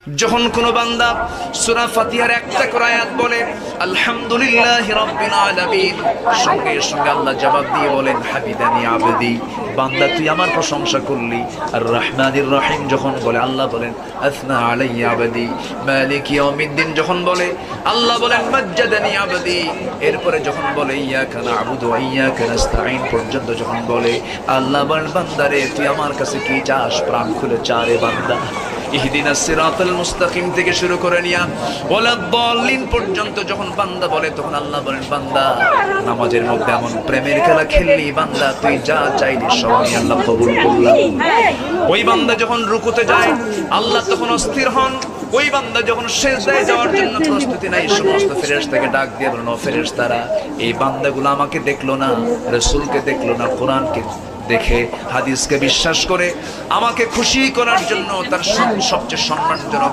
যখন কোন বান্দা সূরা ফাতিহার একটা করে আয়াত বলে আলহামদুলিল্লাহি রাব্বিল আলামিন, সঙ্গে সঙ্গে আল্লাহ জবাব দিয়ে বলেন হামিদানি আবদি, বান্দা তুই আমার প্রশংসা করলি। আর রহমানির রহিম যখন বলে আল্লাহ বলেন আসনা আলাইয়া আবদি। মালিক ইয়াউমিদ্দিন যখন বলে আল্লাহ বলেন মাজ্জাদানি আবদি। এরপরে যখন বলে ইয়াকা না'বুদু ওয়া ইয়াকা নাস্তাঈন পর্যন্ত যখন বলে আল্লাহ বলেন বান্দারে তুই আমার কাছে কি চাস, প্রাণ খুলে চা রে বান্দা। ইহদিনাস সিরাতাল মুস্তাকিম থেকে শুরু করে নিয়া ওয়ালাদ-দাল্লিন পর্যন্ত যখন বান্দা বলে তখন আল্লাহ বলেন বান্দা নামাজের মধ্যে এমন প্রেমের খেলা খেললি বান্দা তুই যা চাইলি সব আমি আল্লাহ কবুল করলাম। ওই বান্দা যখন রুকুতে যায় আল্লাহ তখন অস্থির হন। ওই বান্দা যখন সিজদায় যাওয়ার জন্য প্রস্তুতি নাই সমস্ত ফেরেশতাকে ডাক দিয়ে বলেন ও ফেরেশতারা এই বান্দাগুলো আমাকে দেখলো না, রাসূলকে দেখলো না, কোরআনকে দেখে হাদিসকে বিশ্বাস করে আমাকে খুশি করার জন্য তার সবচেয়ে সম্মানজনক